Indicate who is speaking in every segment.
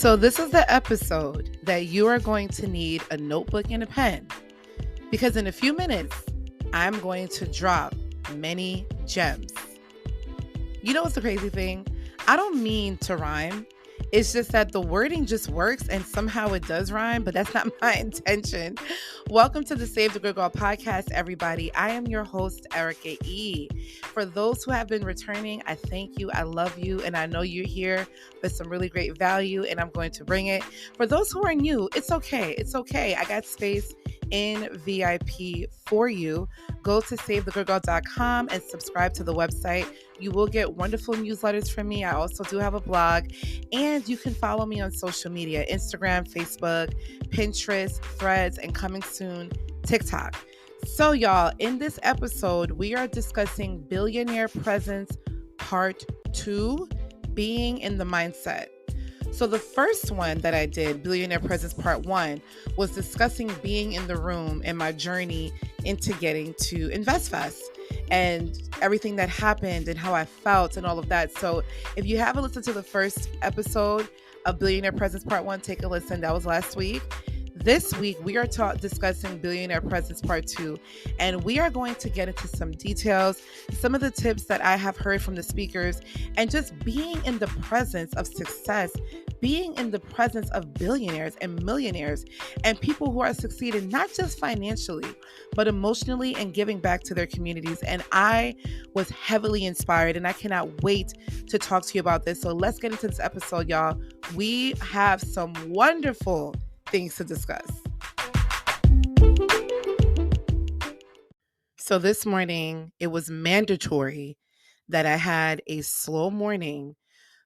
Speaker 1: So, this is the episode that you are going to need a notebook and a pen because in a few minutes, I'm going to drop many gems. You know what's the crazy thing? I don't mean to rhyme. It's just that the wording just works and somehow it does rhyme, but that's not my intention. Welcome to the Save the Good Girl podcast, everybody. I am your host, Erica E. For those who have been returning, I thank you, I love you, and I know you're here with some really great value, and I'm going to bring it. For those who are new, it's okay. It's okay. I got space in VIP for you. Go to savethegoodgirl.com and subscribe to the website. You will get wonderful newsletters from me. I also do have a blog, and you can follow me on social media, Instagram, Facebook, Pinterest, Threads, and coming soon, TikTok. So y'all, in this episode, we are discussing Billionaire Presence Part 2, Being in the Mindset. So the first one that I did, Billionaire Presence Part 1, was discussing being in the room and my journey into getting to InvestFest and everything that happened and how I felt and all of that. So if you haven't listened to the first episode of Billionaire Presence Part 1, take a listen. That was last week. This week, we are discussing Billionaire Presence Part 2, and we are going to get into some details, some of the tips that I have heard from the speakers, and just being in the presence of success, being in the presence of billionaires and millionaires and people who are succeeding, not just financially, but emotionally and giving back to their communities. And I was heavily inspired, and I cannot wait to talk to you about this. So let's get into this episode, y'all. We have some wonderful things to discuss. So this morning, it was mandatory that I had a slow morning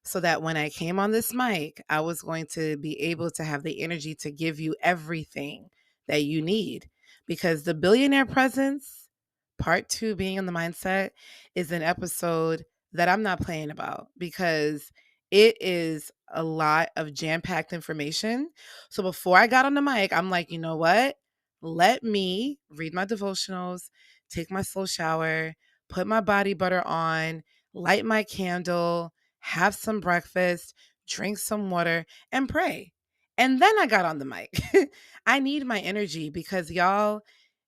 Speaker 1: so that when I came on this mic, I was going to be able to have the energy to give you everything that you need. Because the Billionaire Presence, Part 2, Being in the Mindset, is an episode that I'm not playing about because it is a lot of jam-packed information. So before I got on the mic, I'm like, you know what? Let me read my devotionals, take my slow shower, put my body butter on, light my candle, have some breakfast, drink some water, and pray. And then I got on the mic. I need my energy because y'all,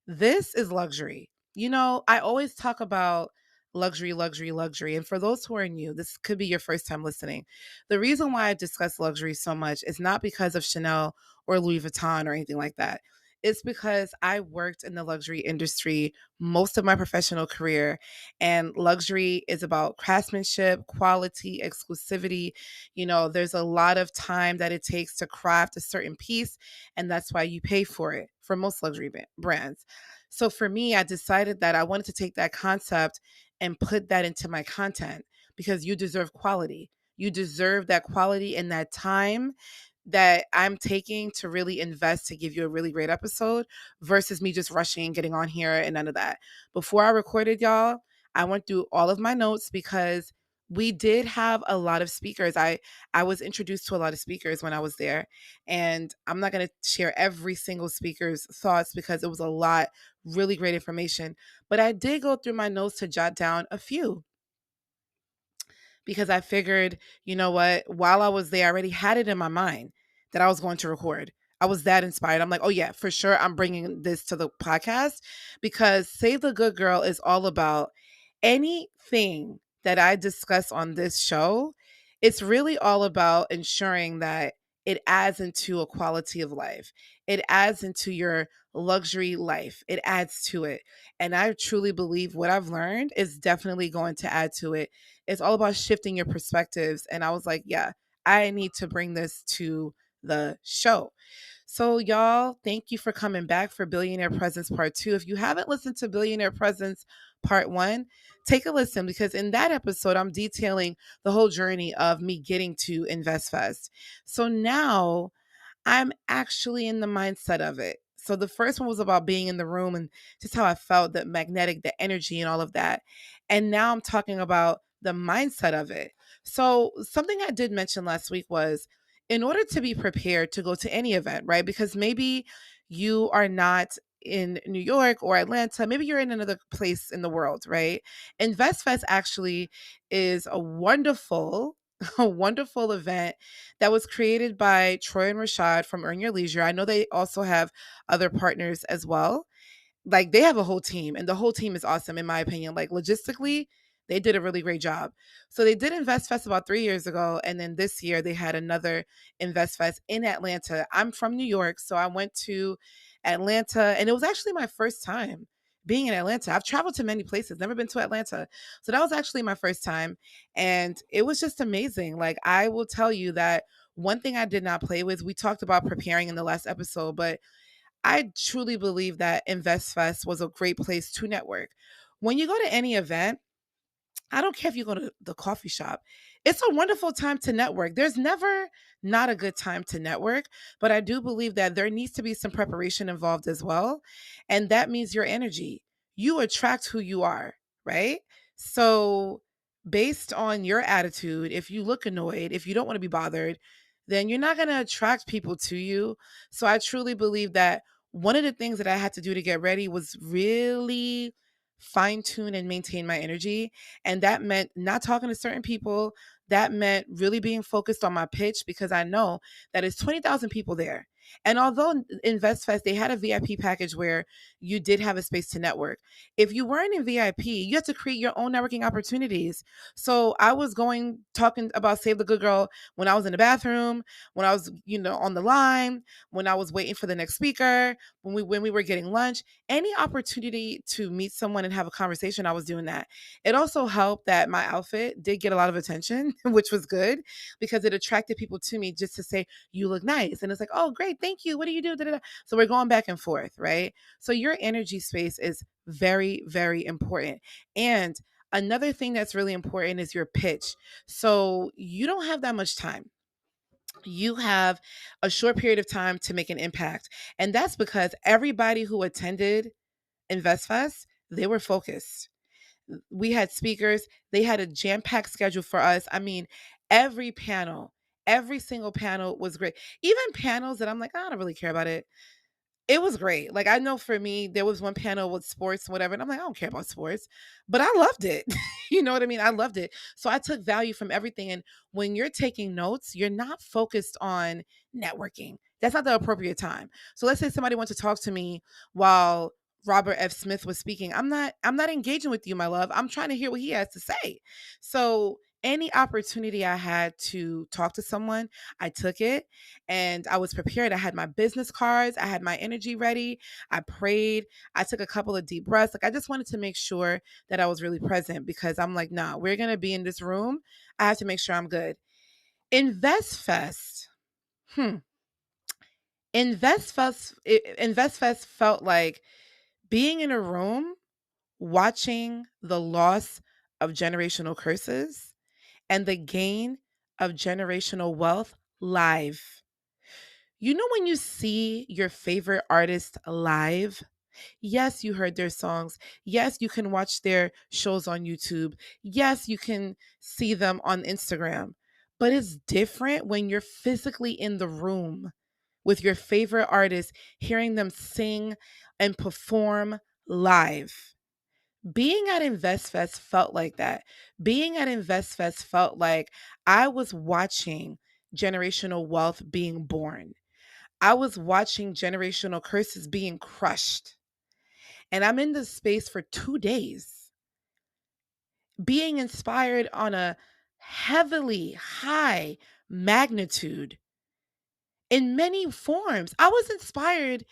Speaker 1: this is luxury. You know, I always talk about luxury, luxury, luxury. And for those who are new, this could be your first time listening. The reason why I discuss luxury so much is not because of Chanel or Louis Vuitton or anything like that. It's because I worked in the luxury industry most of my professional career, and luxury is about craftsmanship, quality, exclusivity. You know, there's a lot of time that it takes to craft a certain piece, and that's why you pay for it for most luxury brands. So for me, I decided that I wanted to take that concept and put that into my content because you deserve quality. You deserve that quality and that time that I'm taking to really invest to give you a really great episode versus me just rushing and getting on here and none of that. Before I recorded, y'all, I went through all of my notes because we did have a lot of speakers. I was introduced to a lot of speakers when I was there, and I'm not going to share every single speaker's thoughts because it was a lot, really great information. But I did go through my notes to jot down a few because I figured, you know what, while I was there, I already had it in my mind that I was going to record. I was that inspired. I'm like, oh yeah, for sure. I'm bringing this to the podcast because Save the Good Girl is all about anything that I discuss on this show. It's really all about ensuring that it adds into a quality of life. It adds into your luxury life. It adds to it. And I truly believe what I've learned is definitely going to add to it. It's all about shifting your perspectives. And I was like, yeah, I need to bring this to the show. So, y'all, thank you for coming back for Billionaire Presence Part 2. If you haven't listened to Billionaire Presence Part 1, take a listen because in that episode, I'm detailing the whole journey of me getting to InvestFest. So now I'm actually in the mindset of it. So the first one was about being in the room and just how I felt, the magnetic, the energy, and all of that. And now I'm talking about the mindset of it. So something I did mention last week was in order to be prepared to go to any event, right? Because maybe you are not in New York or Atlanta, maybe you're in another place in the world, right? InvestFest actually is a wonderful a wonderful event that was created by Troy and Rashad from Earn Your Leisure. I know they also have other partners as well. Like, they have a whole team, and the whole team is awesome in my opinion. Like, logistically, they did a really great job. So they did InvestFest about 3 years ago, and then this year they had another InvestFest in Atlanta. I'm from New York, so I went to Atlanta, and it was actually my first time being in Atlanta. I've traveled to many places, never been to Atlanta. So that was actually my first time, and it was just amazing. Like, I will tell you that one thing I did not play with, we talked about preparing in the last episode, but I truly believe that InvestFest was a great place to network. When you go to any event, I don't care if you go to the coffee shop. It's a wonderful time to network. There's never not a good time to network, but I do believe that there needs to be some preparation involved as well. And that means your energy. You attract who you are, right? So, based on your attitude, if you look annoyed, if you don't want to be bothered, then you're not going to attract people to you. So, I truly believe that one of the things that I had to do to get ready was really fine tune and maintain my energy. And that meant not talking to certain people. That meant really being focused on my pitch, because I know that it's 20,000 people there. And although InvestFest, they had a VIP package where you did have a space to network. If you weren't in VIP, you had to create your own networking opportunities. So I was talking about Save the Good Girl when I was in the bathroom, when I was, on the line, when I was waiting for the next speaker, when we were getting lunch. Any opportunity to meet someone and have a conversation, I was doing that. It also helped that my outfit did get a lot of attention, which was good because it attracted people to me just to say, "You look nice." And it's like, "Oh, great. Thank you. What do you do?" Da, da, da. So we're going back and forth, right? So your energy space is very, very important. And another thing that's really important is your pitch. So you don't have that much time. You have a short period of time to make an impact. And that's because everybody who attended InvestFest, they were focused. We had speakers, they had a jam-packed schedule for us. I mean, every panel, every single panel was great. Even panels that I'm like, I don't really care about it. It was great. Like, I know for me, there was one panel with sports and whatever, and I'm like, I don't care about sports, but I loved it. You know what I mean? I loved it. So I took value from everything. And when you're taking notes, you're not focused on networking. That's not the appropriate time. So let's say somebody wants to talk to me while Robert F. Smith was speaking. I'm not engaging with you, my love. I'm trying to hear what he has to say. So any opportunity I had to talk to someone, I took it, and I was prepared. I had my business cards, I had my energy ready. I prayed. I took a couple of deep breaths. Like, I just wanted to make sure that I was really present, because I'm like, nah, we're going to be in this room. I have to make sure I'm good. InvestFest. Hmm. InvestFest felt like being in a room watching the loss of generational curses and the gain of generational wealth live. You know, when you see your favorite artist live, yes, you heard their songs. Yes, you can watch their shows on YouTube. Yes, you can see them on Instagram. But it's different when you're physically in the room with your favorite artist, hearing them sing and perform live. Being at InvestFest felt like that. Being at InvestFest felt like I was watching generational wealth being born. I was watching generational curses being crushed. And I'm in this space for 2 days, being inspired on a heavily high magnitude in many forms. I was inspired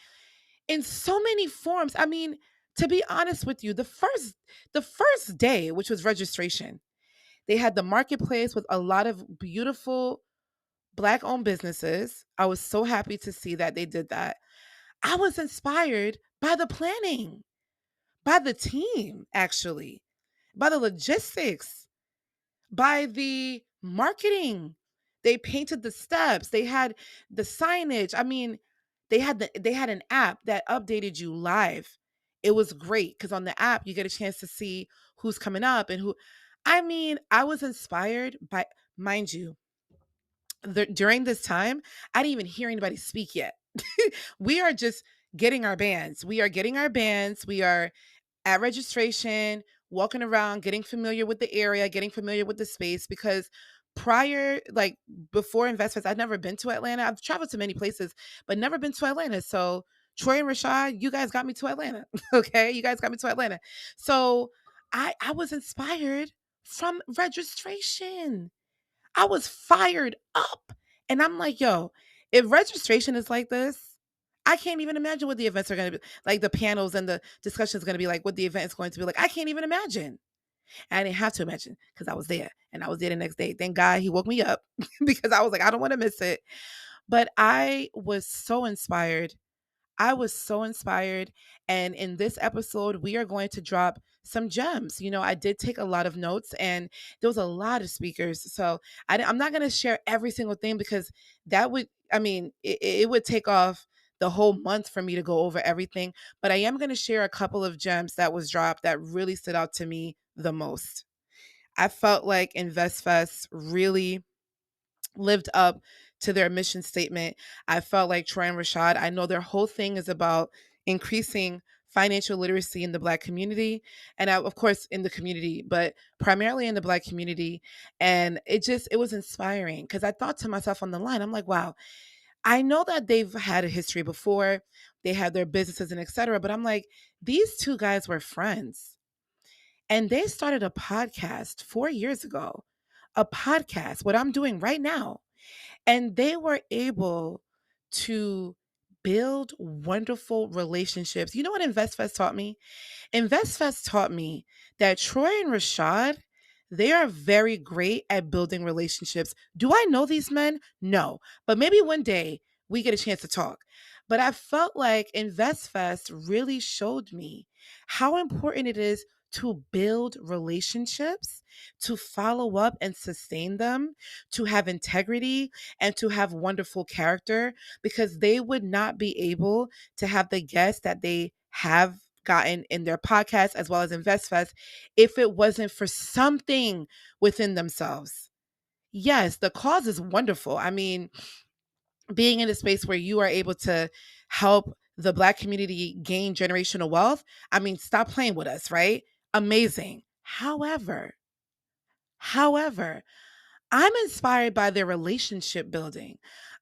Speaker 1: in so many forms. I mean, to be honest with you, the first day, which was registration, they had the marketplace with a lot of beautiful Black owned businesses. I was so happy to see that they did that. I was inspired by the planning, by the team, actually, by the logistics, by the marketing. They painted the steps, they had the signage. I mean, they had an app that updated you live. It was great because on the app you get a chance to see who's coming up and who. I mean, I was inspired by, mind you, during this time, I didn't even hear anybody speak yet. We are just getting our bands. We are getting our bands. We are at registration, walking around, getting familiar with the area, getting familiar with the space, because prior, like before InvestFest, I'd never been to Atlanta. I've traveled to many places, but never been to Atlanta. So Troy and Rashad, you guys got me to Atlanta. Okay. You guys got me to Atlanta. So I was inspired from registration. I was fired up. And I'm like, yo, if registration is like this, I can't even imagine what the events are going to be like, the panels and the discussions going to be like, what the event is going to be like. I can't even imagine. And I didn't have to imagine because I was there and I was there the next day. Thank God he woke me up because I was like, I don't want to miss it. But I was so inspired. I was so inspired. And in this episode, we are going to drop some gems. I did take a lot of notes and there was a lot of speakers. So I'm not going to share every single thing because that would, I mean, it would take off the whole month for me to go over everything. But I am going to share a couple of gems that was dropped that really stood out to me the most. I felt like InvestFest really lived up to their mission statement. I felt like Troy and Rashad, I know their whole thing is about increasing financial literacy in the Black community. And of course, in the community, but primarily in the Black community. And it was inspiring because I thought to myself on the line, I'm like, wow, I know that they've had a history before, they had their businesses and etc. But I'm like, these two guys were friends and they started a podcast 4 years ago, a podcast, what I'm doing right now. And they were able to build wonderful relationships. You know what InvestFest taught me? InvestFest taught me that Troy and Rashad, they are very great at building relationships. Do I know these men? No. But maybe one day we get a chance to talk. But I felt like InvestFest really showed me how important it is to build relationships, to follow up and sustain them, to have integrity, and to have wonderful character, because they would not be able to have the guests that they have gotten in their podcast as well as InvestFest if it wasn't for something within themselves. Yes, the cause is wonderful. I mean, being in a space where you are able to help the Black community gain generational wealth, I mean, stop playing with us, right? Amazing. However, I'm inspired by their relationship building.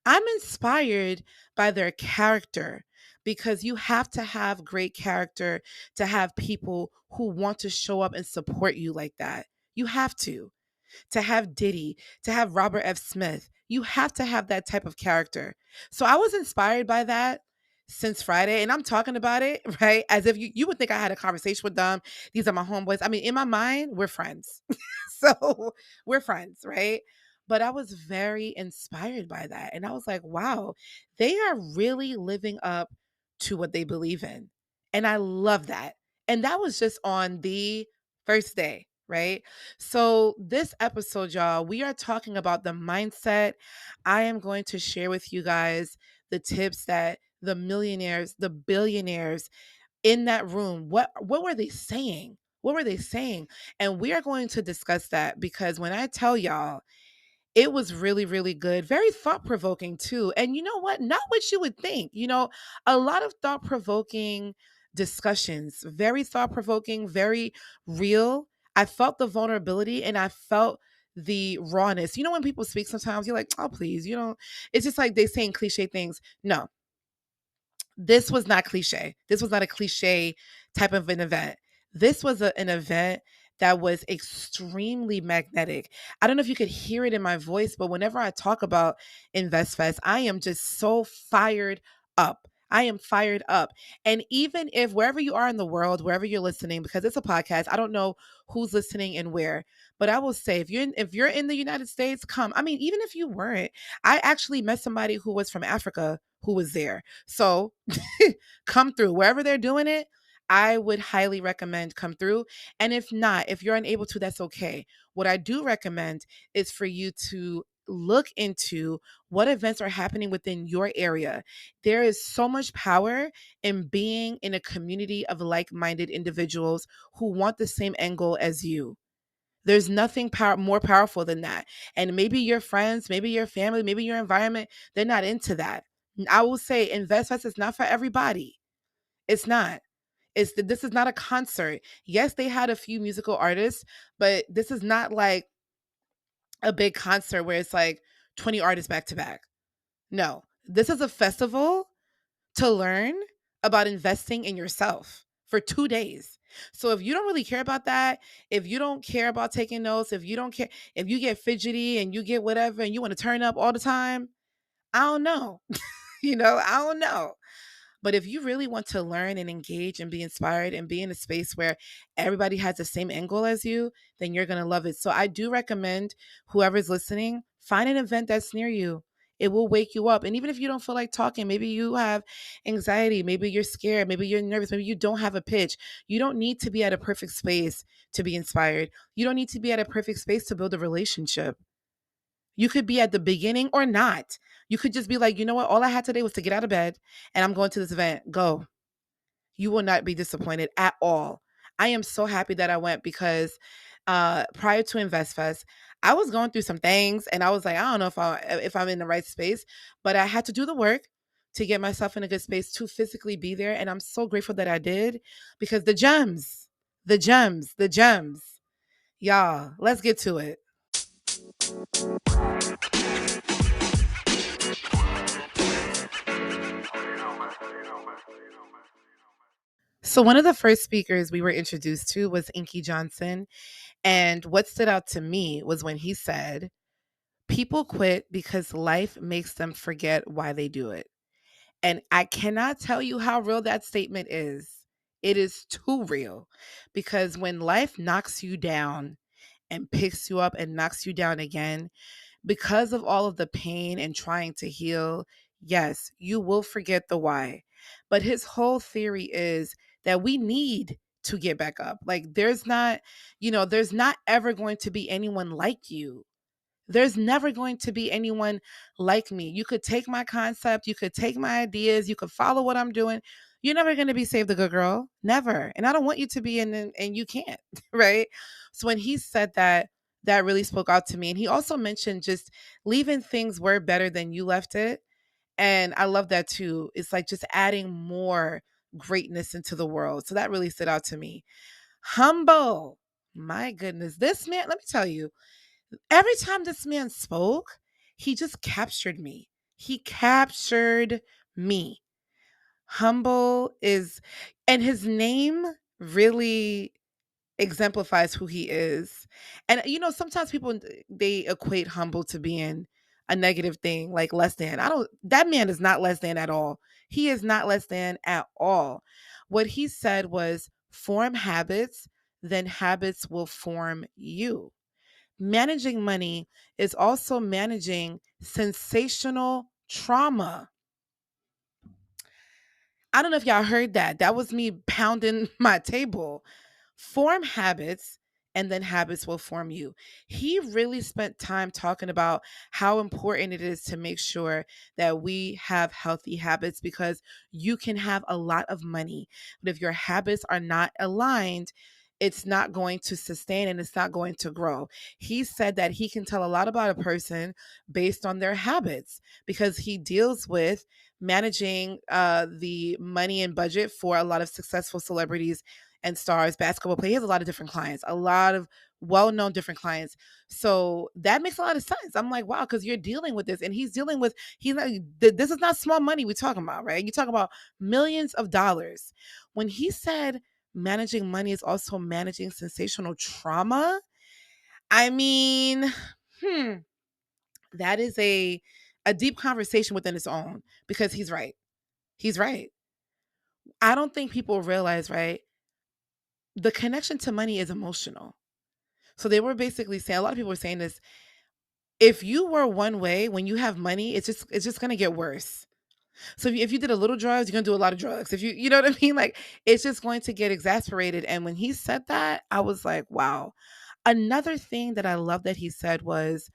Speaker 1: I'm inspired by their character because you have to have great character to have people who want to show up and support you like that. You have to have Diddy, to have Robert F. Smith. You have to have that type of character. So I was inspired by that since Friday, and I'm talking about it, right? As if you would think I had a conversation with them. These are my homeboys. I mean, in my mind, we're friends. So we're friends, right? But I was very inspired by that. And I was like, wow, they are really living up to what they believe in. And I love that. And that was just on the first day, right? So, this episode, y'all, we are talking about the mindset. I am going to share with you guys the tips that the millionaires, the billionaires in that room, what were they saying? What were they saying? And we are going to discuss that because when I tell y'all, it was really, really good. Very thought provoking, too. And you know what? Not what you would think. A lot of thought provoking discussions, very thought provoking, very real. I felt the vulnerability and I felt the rawness. When people speak sometimes, you're like, oh, please, it's just like they saying cliche things. No, this was not cliche. This was not a cliche type of an event. This was an event that was extremely magnetic. I don't know if you could hear it in my voice, but whenever I talk about InvestFest, I am just so fired up. I am fired up. And even if wherever you are in the world, wherever you're listening, because it's a podcast, I don't know who's listening and where, but I will say if you're in the United States, come. I mean, even if you weren't, I actually met somebody who was from Africa who was there. So come through wherever they're doing it. I would highly recommend come through. And if not, if you're unable to, that's okay. What I do recommend is for you to look into what events are happening within your area. There is so much power in being in a community of like-minded individuals who want the same end goal as you. There's nothing more powerful than that. And maybe your friends, maybe your family, maybe your environment, they're not into that. I will say InvestFest is not for everybody. It's not. This is not a concert. Yes, they had a few musical artists, but this is not like a big concert where it's like 20 artists back to back. No, this is a festival to learn about investing in yourself for 2 days. So if you don't really care about that, if you don't care about taking notes, if you don't care, if you get fidgety and you get whatever and you want to turn up all the time, I don't know. I don't know. But if you really want to learn and engage and be inspired and be in a space where everybody has the same end goal as you, then you're going to love it. So I do recommend whoever's listening, find an event that's near you. It will wake you up. And even if you don't feel like talking, maybe you have anxiety, maybe you're scared, maybe you're nervous, maybe you don't have a pitch. You don't need to be at a perfect space to be inspired. You don't need to be at a perfect space to build a relationship. You could be at the beginning or not. You could just be like, you know what? All I had today was to get out of bed and I'm going to this event. Go. You will not be disappointed at all. I am so happy that I went because prior to InvestFest, I was going through some things and I was like, I don't know if I'm in the right space, but I had to do the work to get myself in a good space to physically be there. And I'm so grateful that I did because the gems, the gems, the gems. Y'all, let's get to it. So one of the first speakers we were introduced to was Inky Johnson. And what stood out to me was when he said, people quit because life makes them forget why they do it. And I cannot tell you how real that statement is. It is too real because when life knocks you down and picks you up and knocks you down again, because of all of the pain and trying to heal, yes, you will forget the why. But his whole theory is that we need to get back up. Like there's not ever going to be anyone like you. There's never going to be anyone like me. You could take my concept, you could take my ideas, you could follow what I'm doing. You're never going to be Save the Good Girl. Never. And I don't want you to be, and you can't, right? So when he said that, that really spoke out to me. And he also mentioned just leaving things where better than you left it. And I love that too. It's like just adding more greatness into the world. So that really stood out to me. Humble. My goodness. This man, let me tell you, every time this man spoke, he just captured me. He captured me. Humble is, and his name really exemplifies who he is. And sometimes people they equate humble to being a negative thing, like less than. I don't that man is not less than at all. He is not less than at all. What he said was form habits, then habits will form you. Managing money is also managing sensational trauma. I don't know if y'all heard that. That was me pounding my table. Form habits and then habits will form you. He really spent time talking about how important it is to make sure that we have healthy habits because you can have a lot of money, but if your habits are not aligned, it's not going to sustain and it's not going to grow. He said that he can tell a lot about a person based on their habits because he deals with managing the money and budget for a lot of successful celebrities and stars, basketball players. He has a lot of different clients, a lot of well-known different clients. So that makes a lot of sense. I'm like, wow, because you're dealing with this, and he's not. This is not small money we're talking about, right? You talk about millions of dollars. When he said managing money is also managing sensational trauma, I mean, hmm, that is a deep conversation within its own because he's right. He's right. I don't think people realize, right? The connection to money is emotional. So they were basically saying, a lot of people were saying this, if you were one way when you have money, it's just going to get worse. So if you did a little drugs, you're going to do a lot of drugs. If you know what I mean? Like it's just going to get exasperated. And when he said that, I was like, wow. Another thing that I love that he said was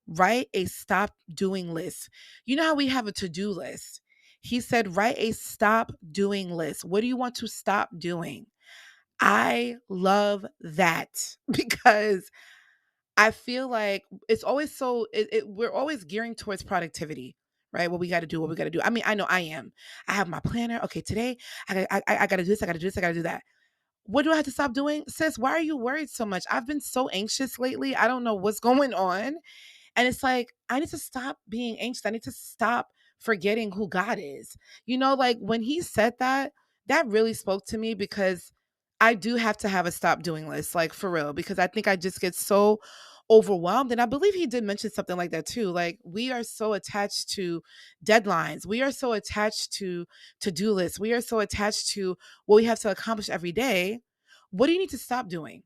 Speaker 1: write a stop doing list. You know how we have a to-do list? He said, write a stop doing list. What do you want to stop doing? I love that because I feel like it's always we're always gearing towards productivity, right? What we got to do, what we got to do. I mean, I know I am. I have my planner. Okay, today I got to do this, I got to do this, I got to do that. What do I have to stop doing? Sis, why are you worried so much? I've been so anxious lately. I don't know what's going on. And it's like, I need to stop being anxious. I need to stop forgetting who God is. Like when he said that, that really spoke to me because I do have to have a stop doing list, like for real, because I think I just get so overwhelmed. And I believe he did mention something like that too. Like we are so attached to deadlines. We are so attached to do lists. We are so attached to what we have to accomplish every day. What do you need to stop doing?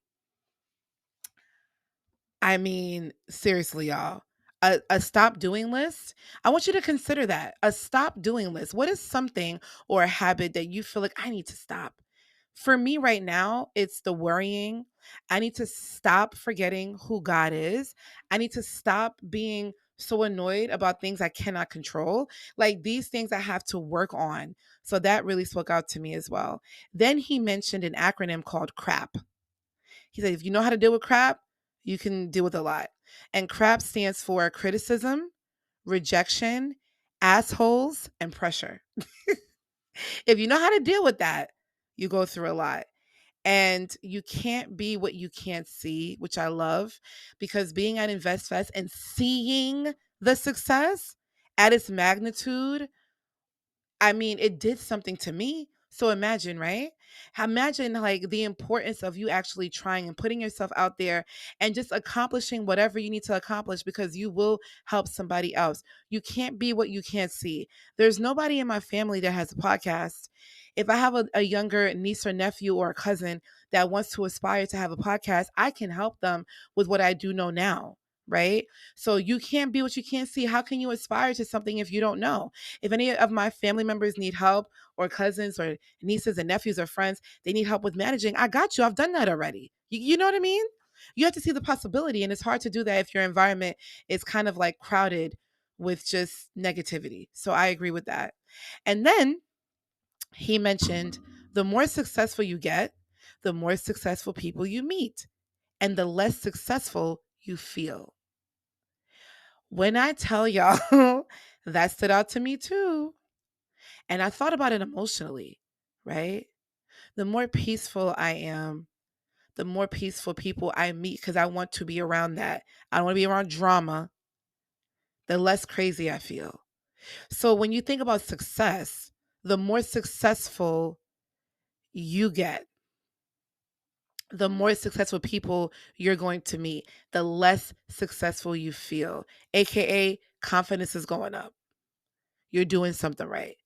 Speaker 1: I mean, seriously, y'all. A stop doing list. I want you to consider that. A stop doing list. What is something or a habit that you feel like I need to stop? For me right now, it's the worrying. I need to stop forgetting who God is. I need to stop being so annoyed about things I cannot control. Like these things I have to work on. So that really spoke out to me as well. Then he mentioned an acronym called CRAP. He said, if you know how to deal with crap, you can deal with a lot. And crap stands for criticism, rejection, assholes, and pressure. If you know how to deal with that, you go through a lot. And you can't be what you can't see, which I love, because being at InvestFest and seeing the success at its magnitude, I mean, it did something to me. So imagine, right? Imagine like the importance of you actually trying and putting yourself out there and just accomplishing whatever you need to accomplish because you will help somebody else. You can't be what you can't see. There's nobody in my family that has a podcast. If I have a younger niece or nephew or a cousin that wants to aspire to have a podcast, I can help them with what I do know now. Right. So you can't be what you can't see. How can you aspire to something if you don't know? If any of my family members need help or cousins or nieces and nephews or friends, they need help with managing, I got you. I've done that already. You know what I mean? You have to see the possibility. And it's hard to do that if your environment is kind of like crowded with just negativity. So I agree with that. And then he mentioned the more successful you get, the more successful people you meet, and the less successful you feel. When I tell y'all, that stood out to me too. And I thought about it emotionally, right? The more peaceful I am, the more peaceful people I meet because I want to be around that. I don't want to be around drama, the less crazy I feel. So when you think about success, the more successful you get, the more successful people you're going to meet, the less successful you feel, AKA confidence is going up. You're doing something right.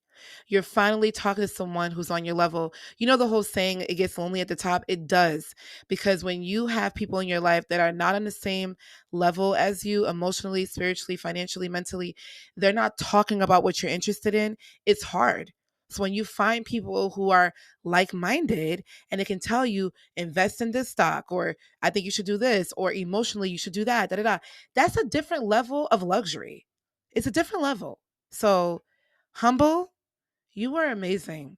Speaker 1: You're finally talking to someone who's on your level. You know the whole saying, it gets lonely at the top? It does. Because when you have people in your life that are not on the same level as you, emotionally, spiritually, financially, mentally, they're not talking about what you're interested in. It's hard. So when you find people who are like-minded and they can tell you, invest in this stock, or I think you should do this, or emotionally you should do that, da da da. That's a different level of luxury. It's a different level. So humble, you were amazing.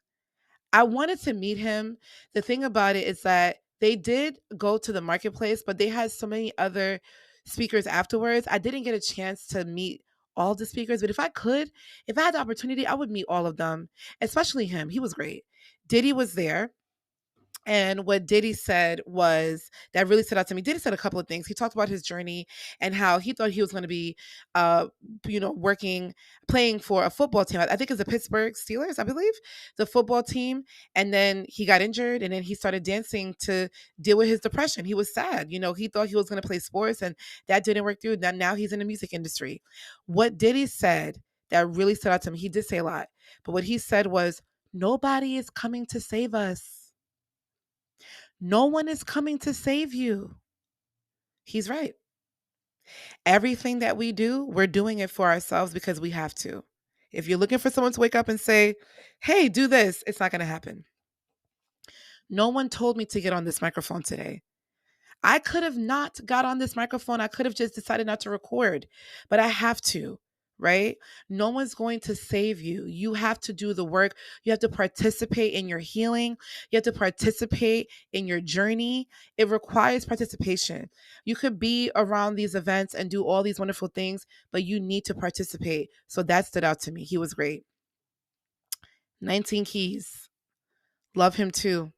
Speaker 1: I wanted to meet him. The thing about it is that they did go to the marketplace, but they had so many other speakers afterwards. I didn't get a chance to meet all the speakers, but if I could, if I had the opportunity, I would meet all of them, especially him. He was great. Diddy was there. And what Diddy said was that really stood out to me. Diddy said a couple of things. He talked about his journey and how he thought he was going to be, working, playing for a football team. I think it's the Pittsburgh Steelers, I believe, the football team. And then he got injured, and then he started dancing to deal with his depression. He was sad. He thought he was going to play sports, and that didn't work through. Now he's in the music industry. What Diddy said that really stood out to me, he did say a lot, but what he said was, nobody is coming to save us. No one is coming to save you. He's right. Everything that we do, we're doing it for ourselves because we have to. If you're looking for someone to wake up and say, hey, do this, it's not going to happen. No one told me to get on this microphone today. I could have not got on this microphone. I could have just decided not to record, but I have to, right? No one's going to save you. You have to do the work. You have to participate in your healing. You have to participate in your journey. It requires participation. You could be around these events and do all these wonderful things, but you need to participate. So that stood out to me. He was great. 19 Keys. Love him too.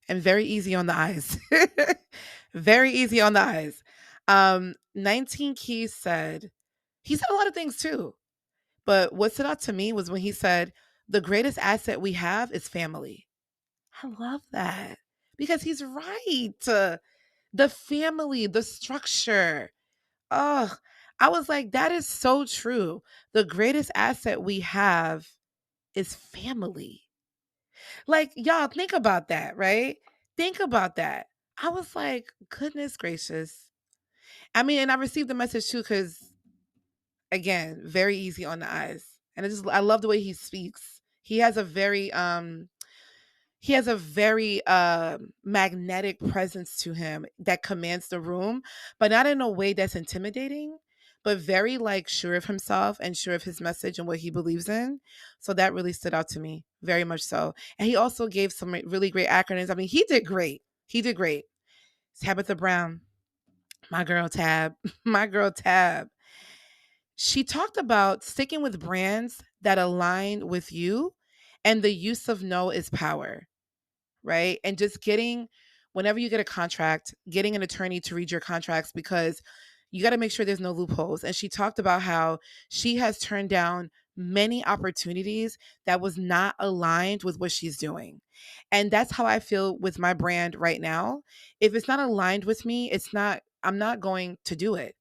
Speaker 1: and very easy on the eyes. Very easy on the eyes. 19 Keys said, he said a lot of things too. But what stood out to me was when he said, the greatest asset we have is family. I love that because he's right. The family, the structure. Oh, I was like, that is so true. The greatest asset we have is family. Like, y'all, think about that, right? Think about that. I was like, goodness gracious. I mean, and I received the message too, because again, very easy on the eyes. And I love the way he speaks. He has a very magnetic presence to him that commands the room, but not in a way that's intimidating, but very like sure of himself and sure of his message and what he believes in. So that really stood out to me, very much so. And he also gave some really great acronyms. I mean, he did great. He did great. Tabitha Brown, my girl Tab, my girl Tab. She talked about sticking with brands that align with you and the use of no is power, right? And just whenever you get a contract, getting an attorney to read your contracts because you got to make sure there's no loopholes. And she talked about how she has turned down many opportunities that was not aligned with what she's doing. And that's how I feel with my brand right now. If it's not aligned with me, I'm not going to do it.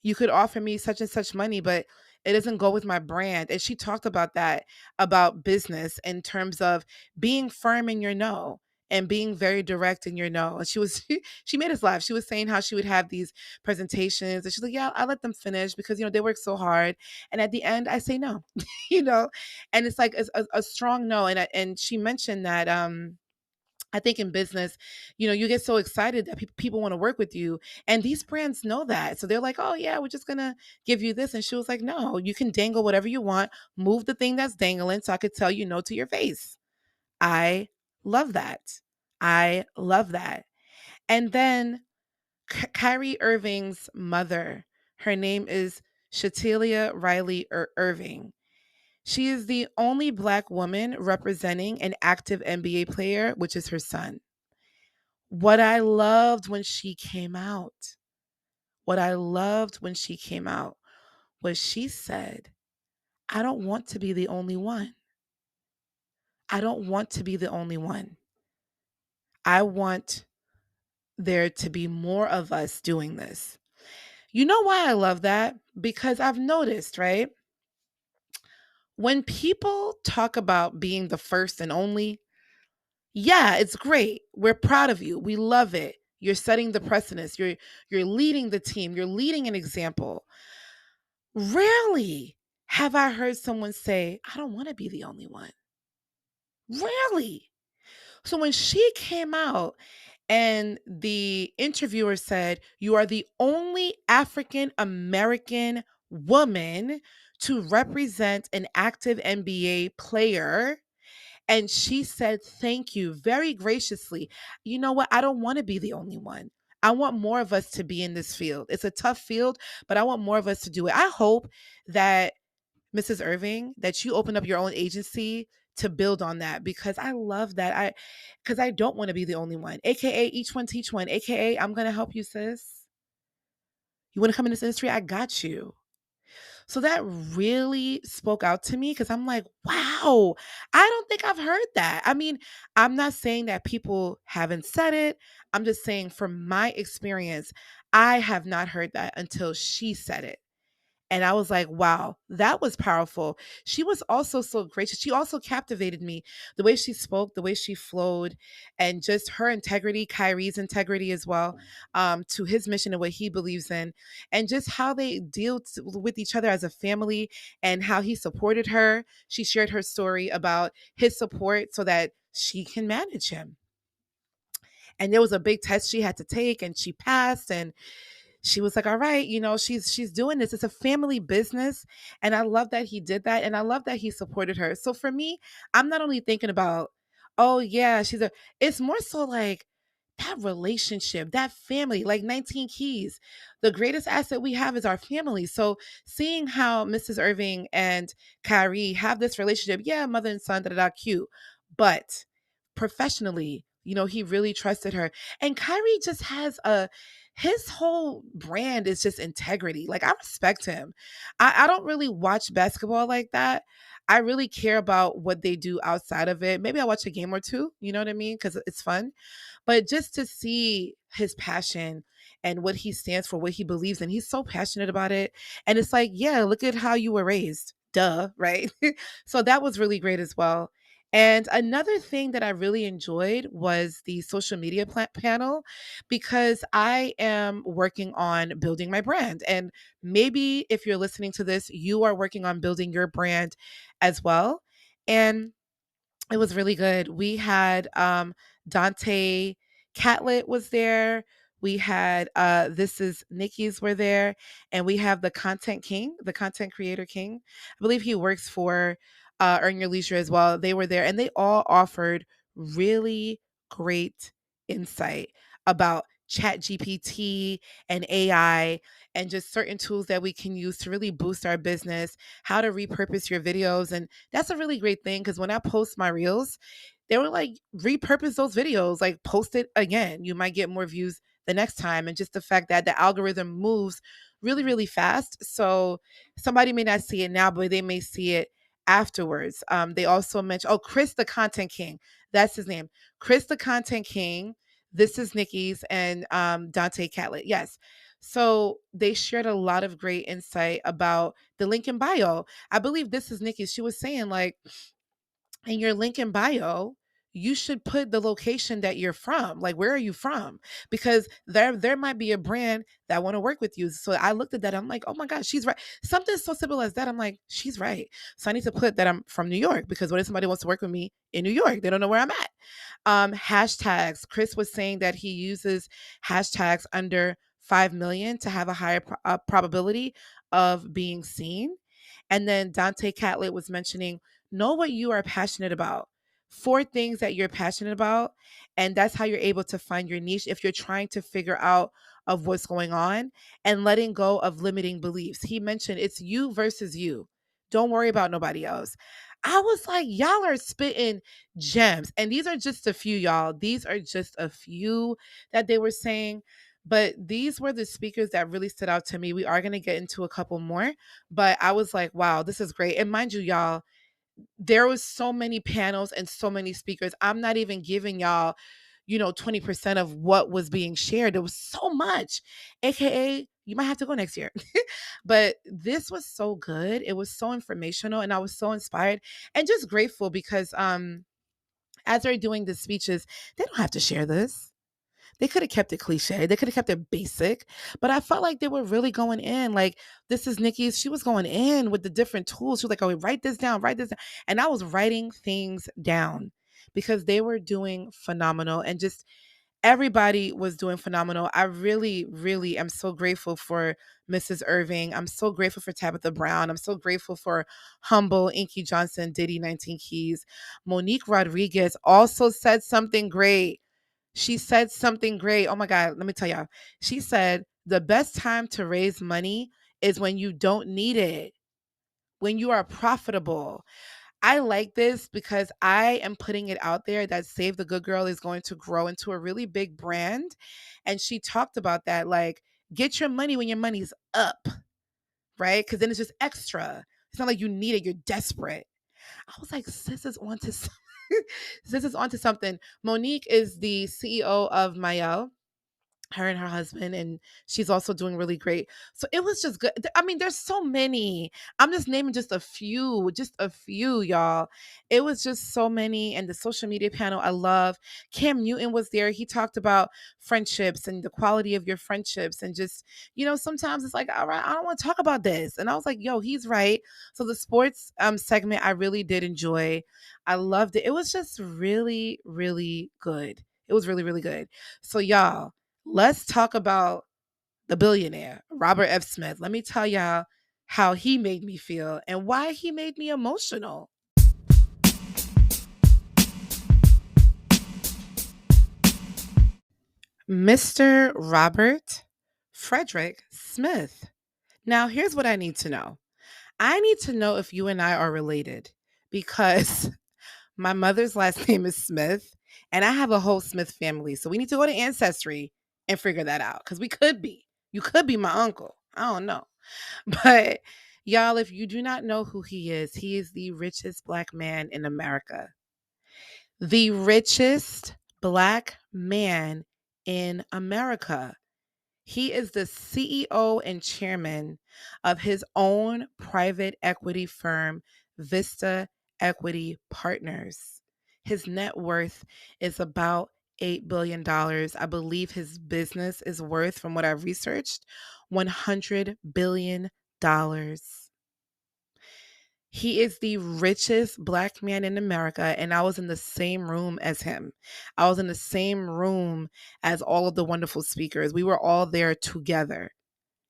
Speaker 1: You could offer me such and such money, but it doesn't go with my brand. And she talked about that, about business in terms of being firm in your no and being very direct in your no. And she made us laugh. She was saying how she would have these presentations and she's like, yeah, I let them finish because, they work so hard. And at the end I say no, you know, and it's like a strong no. And she mentioned that, I think in business, you get so excited that people want to work with you. And these brands know that. So they're like, oh, yeah, we're just going to give you this. And she was like, no, you can dangle whatever you want. Move the thing that's dangling so I could tell you no to your face. I love that. I love that. And then Kyrie Irving's mother, her name is Shatilia Riley Irving. She is the only Black woman representing an active NBA player, which is her son. What I loved when she came out, what I loved when she came out was she said, I don't want to be the only one. I don't want to be the only one. I want there to be more of us doing this. You know why I love that? Because I've noticed, right? When people talk about being the first and only, yeah, it's great. We're proud of you. We love it. You're setting the precedence. You're leading the team. You're leading an example. Rarely have I heard someone say, I don't want to be the only one. Rarely. So when she came out and the interviewer said, you are the only African American woman to represent an active NBA player. And she said, thank you very graciously. You know what? I don't want to be the only one. I want more of us to be in this field. It's a tough field, but I want more of us to do it. I hope that Mrs. Irving, that you open up your own agency to build on that because I love that. Because I don't want to be the only one. AKA each one teach one. AKA I'm going to help you, sis. You want to come in this industry? I got you. So that really spoke out to me because I'm like, wow, I don't think I've heard that. I mean, I'm not saying that people haven't said it. I'm just saying from my experience, I have not heard that until she said it. And I was like, wow, that was powerful. She was also so gracious. She also captivated me. The way she spoke, the way she flowed, and just her integrity, Kyrie's integrity as well, to his mission and what he believes in, and just how they deal with each other as a family and how he supported her. She shared her story about his support so that she can manage him. And there was a big test she had to take, and she passed. And she was like, all right, she's doing this. It's a family business. And I love that he did that. And I love that he supported her. So for me, I'm not only thinking about, oh yeah, it's more so like that relationship, that family, like 19 Keys. The greatest asset we have is our family. So seeing how Mrs. Irving and Kyrie have this relationship, yeah, mother and son, cute. But professionally, He really trusted her. And Kyrie just has his whole brand is just integrity. Like, I respect him. I don't really watch basketball like that. I really care about what they do outside of it. Maybe I'll watch a game or two, you know what I mean? Because it's fun. But just to see his passion and what he stands for, what he believes in, he's so passionate about it. And it's like, yeah, look at how you were raised. Duh, right? So that was really great as well. And another thing that I really enjoyed was the social media panel, because I am working on building my brand. And maybe if you're listening to this, you are working on building your brand as well. And it was really good. We had Dante Catlett was there. We had This Is Nikki's were there, and we have the Content King, the Content Creator King. I believe he works for Earn Your Leisure as well. They were there, and they all offered really great insight about Chat GPT and AI, and just certain tools that we can use to really boost our business, how to repurpose your videos. And that's a really great thing, because when I post my reels, they were like, repurpose those videos, like post it again. You might get more views the next time. And just the fact that the algorithm moves really, really fast. So somebody may not see it now, but they may see it afterwards. They also mentioned, oh, Chris the Content King. That's his name. Chris the Content King. This Is Nikki's, and Dante Catlett. Yes. So they shared a lot of great insight about the link in bio. I believe This Is Nikki's. She was saying, like, in your link in bio, you should put the location that you're from. Like, where are you from? Because there might be a brand that want to work with you. So I looked at that. I'm like, oh my gosh, she's right. Something so simple as that. I'm like, she's right. So I need to put that I'm from New York, because what if somebody wants to work with me in New York? They don't know where I'm at. Hashtags. Chris was saying that he uses hashtags under 5 million to have a higher probability of being seen. And then Dante Catlett was mentioning, know what you are passionate about. 4 things that you're passionate about. And that's how you're able to find your niche if you're trying to figure out of what's going on, and letting go of limiting beliefs. He mentioned it's you versus you. Don't worry about nobody else. I was like, y'all are spitting gems. And these are just a few, y'all. These are just a few that they were saying. But these were the speakers that really stood out to me. We are going to get into a couple more, but I was like, wow, this is great. And mind you, y'all, there was so many panels and so many speakers. I'm not even giving y'all, 20% of what was being shared. There was so much, AKA, you might have to go next year. But this was so good. It was so informational, and I was so inspired and just grateful, because as they're doing the speeches, they don't have to share this. They could have kept it cliche. They could have kept it basic, but I felt like they were really going in. Like, This Is Nikki's, she was going in with the different tools. She was like, oh, write this down, write this down. And I was writing things down, because they were doing phenomenal, and just everybody was doing phenomenal. I really, really am so grateful for Mrs. Irving. I'm so grateful for Tabitha Brown. I'm so grateful for Humble, Inky Johnson, Diddy, 19 Keys. Monique Rodriguez also said something great. She said something great. Oh my God, let me tell y'all. She said, the best time to raise money is when you don't need it, when you are profitable. I like this, because I am putting it out there that Save the Good Girl is going to grow into a really big brand. And she talked about that, like, get your money when your money's up, right? Because then it's just extra. It's not like you need it, you're desperate. I was like, sis is onto something. Sis is onto something. Monique is the CEO of Mayel, her and her husband, and she's also doing really great. So it was just good. I mean, there's so many. I'm just naming just a few, y'all. It was just so many. And the social media panel, I love. Cam Newton was there. He talked about friendships and the quality of your friendships, and just, sometimes it's like, all right, I don't want to talk about this. And I was like, yo, he's right. So the sports segment, I really did enjoy. I loved it. It was just really, really good. It was really, really good. So y'all, let's talk about the billionaire, Robert F. Smith. Let me tell y'all how he made me feel and why he made me emotional. Mr. Robert Frederick Smith. Now, here's what I need to know. I need to know if you and I are related, because my mother's last name is Smith, And I have a whole Smith family. So we need to go to Ancestry and figure that out because we could be. You could be my uncle. I don't know. But y'all, if you do not know who he is the richest black man in America. The richest black man in America. He is the CEO and chairman of his own private equity firm, Vista Equity Partners. His net worth is about $8 billion. I believe his business is worth, from what I've researched, $100 billion. He is the richest black man in America, and I was in the same room as him. I was in the same room as all of the wonderful speakers. We were all there together.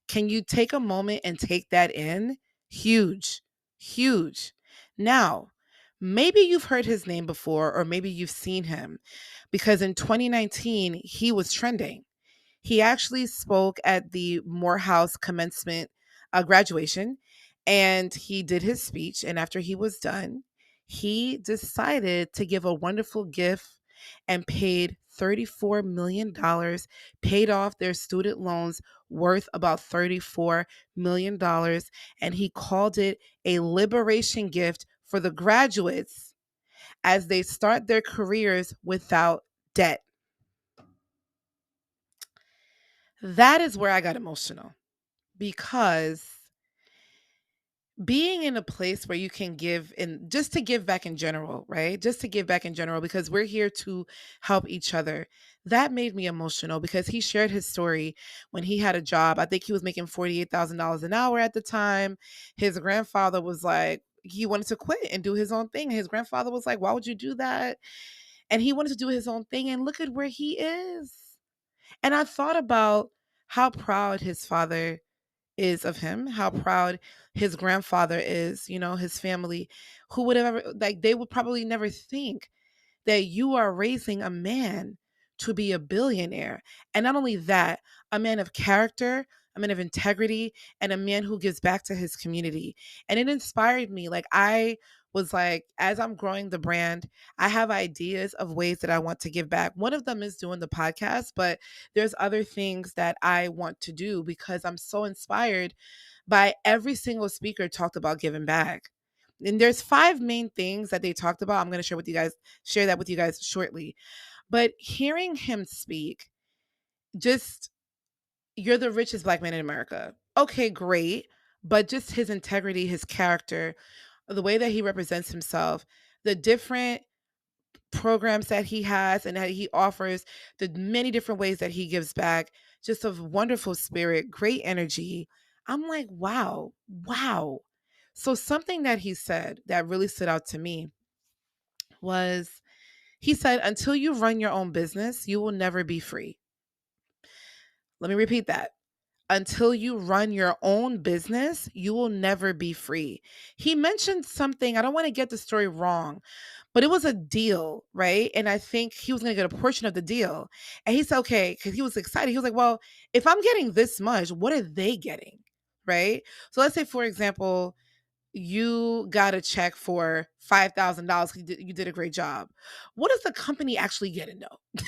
Speaker 1: Can you take a moment and take that in? Huge, huge. Now, maybe you've heard his name before, or maybe you've seen him because in 2019, he was trending. He actually spoke at the Morehouse commencement graduation, and he did his speech. And after he was done, he decided to give a wonderful gift and paid $34 million, dollars, paid off their student loans worth about $34 million. Dollars, and he called it a liberation gift for the graduates as they start their careers without debt. That is where I got emotional because being in a place where you can give and just to give back in general, right? Just to give back in general because we're here to help each other. That made me emotional because he shared his story when he had a job. I think he was making $48,000 an hour at the time. His grandfather was like, he wanted to quit and do his own thing. His grandfather was like, why would you do that? And he wanted to do his own thing. And look at where he is. And I thought about how proud his father is of him, how proud his grandfather is, his family, who would have ever, like, they would probably never think that you are raising a man to be a billionaire. And not only that, a man of character, a man of integrity, and a man who gives back to his community. And it inspired me. Like, I was like, as I'm growing the brand, I have ideas of ways that I want to give back. One of them is doing the podcast, but there's other things that I want to do because I'm so inspired by every single speaker talked about giving back. And there's five main things that they talked about. I'm going to share that with you guys shortly. But hearing him speak, just, you're the richest black man in America. Okay, great. But just his integrity, his character, the way that he represents himself, the different programs that he has and that he offers, the many different ways that he gives back, just a wonderful spirit, great energy. I'm like, wow, wow. So something that he said that really stood out to me was he said, until you run your own business, you will never be free. Let me repeat that. Until you run your own business, you will never be free. He mentioned something, I don't want to get the story wrong, but it was a deal, right? And I think he was going to get a portion of the deal. And he said, okay, because he was excited. He was like, well, if I'm getting this much, what are they getting? Right? So let's say, for example, you got a check for $5,000. You did a great job. What does the company actually get to know?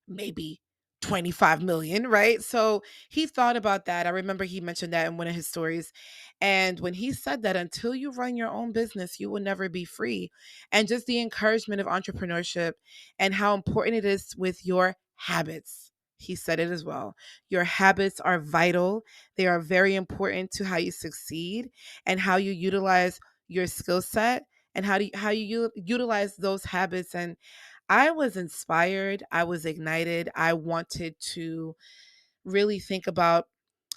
Speaker 1: Maybe 25 million, right? So he thought about that. I remember he mentioned that in one of his stories. And when he said that until you run your own business, you will never be free. And just the encouragement of entrepreneurship and how important it is with your habits. He said it as well. Your habits are vital. They are very important to how you succeed and how you utilize your skill set and how you utilize those habits. And I was inspired. I was ignited. I wanted to really think about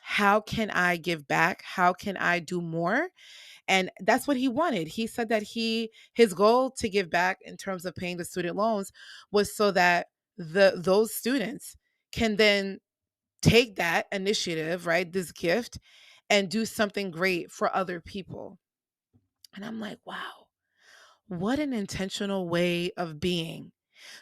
Speaker 1: how can I give back? How can I do more? And that's what he wanted. He said that his goal to give back in terms of paying the student loans was so that those students can then take that initiative, right? This gift and do something great for other people. And I'm like, wow, what an intentional way of being.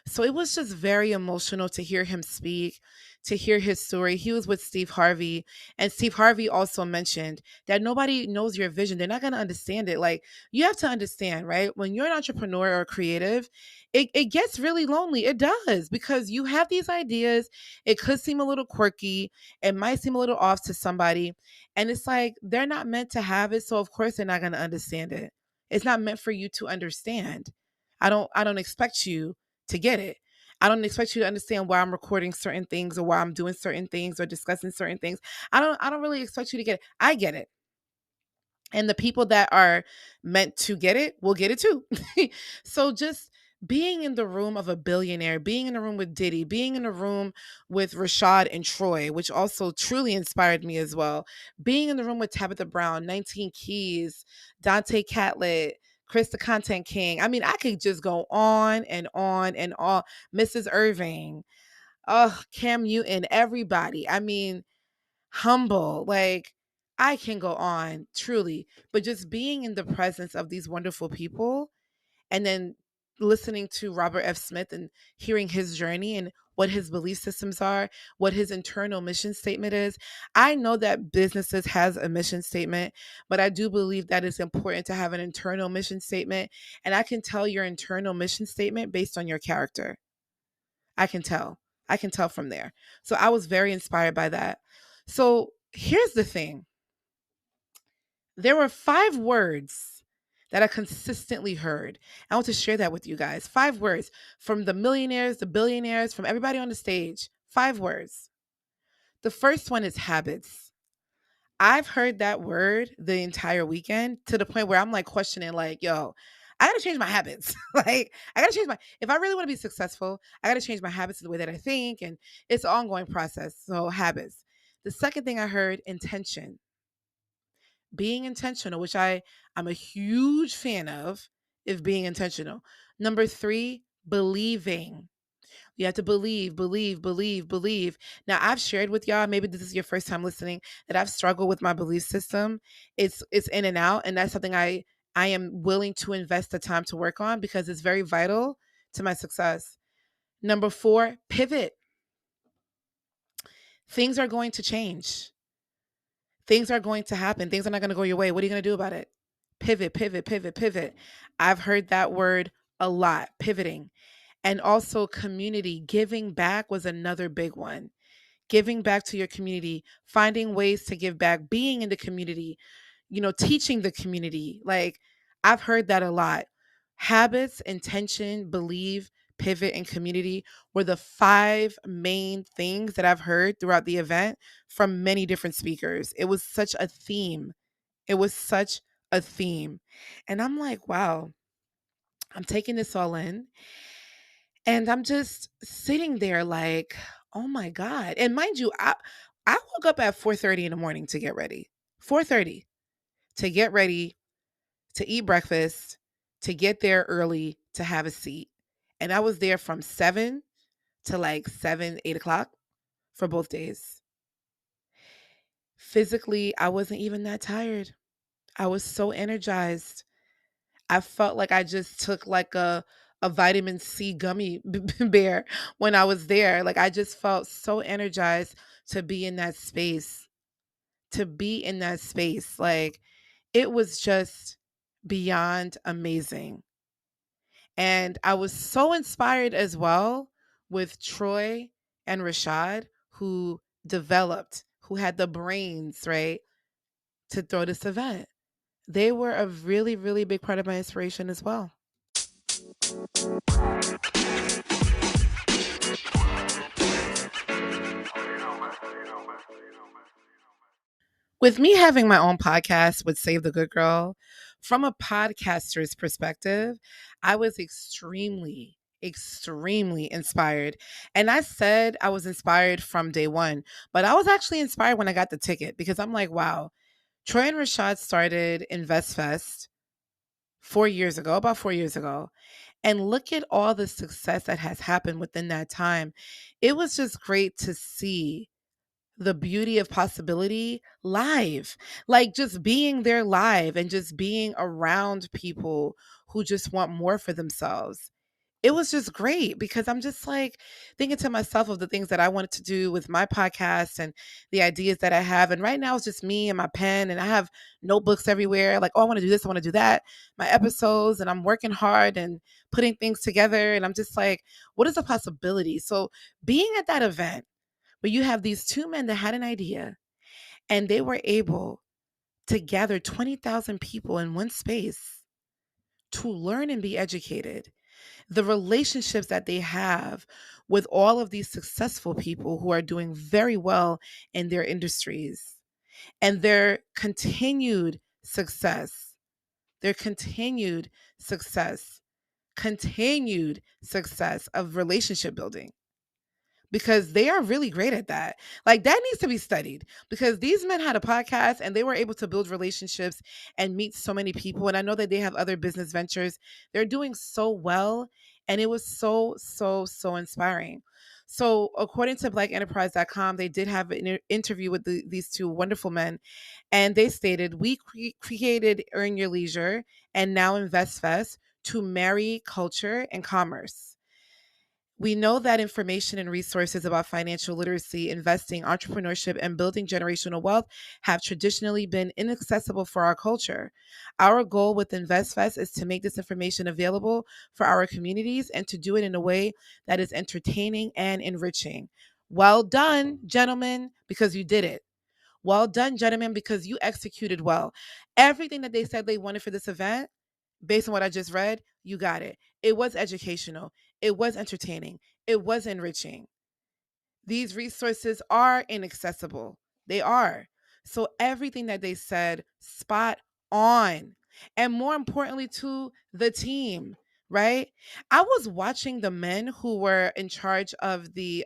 Speaker 1: So it was just very emotional to hear him speak, to hear his story. He was with Steve Harvey, and Steve Harvey also mentioned that nobody knows your vision. They're not going to understand it. Like, you have to understand, right? When you're an entrepreneur or creative, it gets really lonely. It does, because you have these ideas. It could seem a little quirky. It might seem a little off to somebody. And it's like, they're not meant to have it. So of course they're not going to understand it. It's not meant for you to understand. I don't expect you to get it. I don't expect you to understand why I'm recording certain things or why I'm doing certain things or discussing certain things. I don't really expect you to get it. I get it. And the people that are meant to get it will get it too. So just being in the room of a billionaire, being in the room with Diddy, being in the room with Rashad and Troy, which also truly inspired me as well. Being in the room with Tabitha Brown, 19 Keys, Dante Catlett, Chris the Content King. I mean, I could just go on and on and on. Mrs. Irving, oh, Cam Newton, everybody. I mean, humble. Like, I can go on truly, but just being in the presence of these wonderful people and then listening to Robert F. Smith and hearing his journey and what his belief systems are, what his internal mission statement is. I know that businesses has a mission statement, but I do believe that it's important to have an internal mission statement. And I can tell your internal mission statement based on your character. I can tell. I can tell from there. So I was very inspired by that. So here's the thing. There were 5 words that I consistently heard. I want to share that with you guys. 5 words from the millionaires, the billionaires, from everybody on the stage. 5 words. The first one is habits. I've heard that word the entire weekend to the point where I'm like questioning, like, yo, I gotta change my habits. Like, I gotta change if I really wanna be successful, I gotta change my habits in the way that I think. And it's an ongoing process. So, habits. The second thing I heard, intention. Being intentional, which I'm a huge fan of, is being intentional. Number 3, believing. You have to believe, believe, believe, believe. Now, I've shared with y'all, maybe this is your first time listening, that I've struggled with my belief system. It's in and out, and that's something I am willing to invest the time to work on because it's very vital to my success. Number 4, pivot. Things are going to change. Things are going to happen. Things are not going to go your way. What are you going to do about it? Pivot, pivot, pivot, pivot. I've heard that word a lot, pivoting. And also community, giving back was another big one. Giving back to your community, finding ways to give back, being in the community, teaching the community. Like, I've heard that a lot. Habits, intention, believe, pivot, and community were the 5 main things that I've heard throughout the event from many different speakers. It was such a theme. It was such a theme. And I'm like, wow, I'm taking this all in. And I'm just sitting there like, oh my God. And mind you, I woke up at 4:30 in the morning to get ready. 4:30 to get ready, to eat breakfast, to get there early, to have a seat. And I was there from 7 to like 7, 8 o'clock for both days. Physically, I wasn't even that tired. I was so energized. I felt like I just took like a vitamin C gummy bear when I was there. Like, I just felt so energized to be in that space, to be in that space. Like, it was just beyond amazing. And I was so inspired as well with Troy and Rashad, who who had the brains, right, to throw this event. They were a really, really big part of my inspiration as well. With me having my own podcast with Save the Good Girl, from a podcaster's perspective, I was extremely, extremely inspired. And I said I was inspired from day one, but I was actually inspired when I got the ticket because I'm like, wow, Troy and Rashad started InvestFest 4 years ago, about 4 years ago. And look at all the success that has happened within that time. It was just great to see the beauty of possibility live, like just being there live and just being around people who just want more for themselves. it was just great because I'm just like thinking to myself of the things that I wanted to do with my podcast and the ideas that I have. And right now it's just me and my pen, and I have notebooks everywhere. Like, oh, I want to do this, I want to do that, my episodes, and I'm working hard and putting things together. And I'm just like, what is the possibility? So being at that event where you have these two men that had an idea and they were able to gather 20,000 people in one space to learn and be educated, the relationships that they have with all of these successful people who are doing very well in their industries, and success, their continued success of relationship building, because they are really great at that. Like, that needs to be studied, because these men had a podcast and they were able to build relationships and meet so many people. And I know that they have other business ventures. They're doing so well. And it was so, so, so inspiring. So, according to blackenterprise.com, they did have an interview with these two wonderful men. And they stated, we created Earn Your Leisure and now InvestFest to marry culture and commerce. We know that information and resources about financial literacy, investing, entrepreneurship, and building generational wealth have traditionally been inaccessible for our culture. Our goal with InvestFest is to make this information available for our communities and to do it in a way that is entertaining and enriching. Well done, gentlemen, because you did it. Well done, gentlemen, because you executed well. Everything that they said they wanted for this event, based on what I just read, you got it. It was educational. It was entertaining. It was enriching. These resources are inaccessible. They are. So everything that they said, spot on. And more importantly, to the team, right? I was watching the men who were in charge of the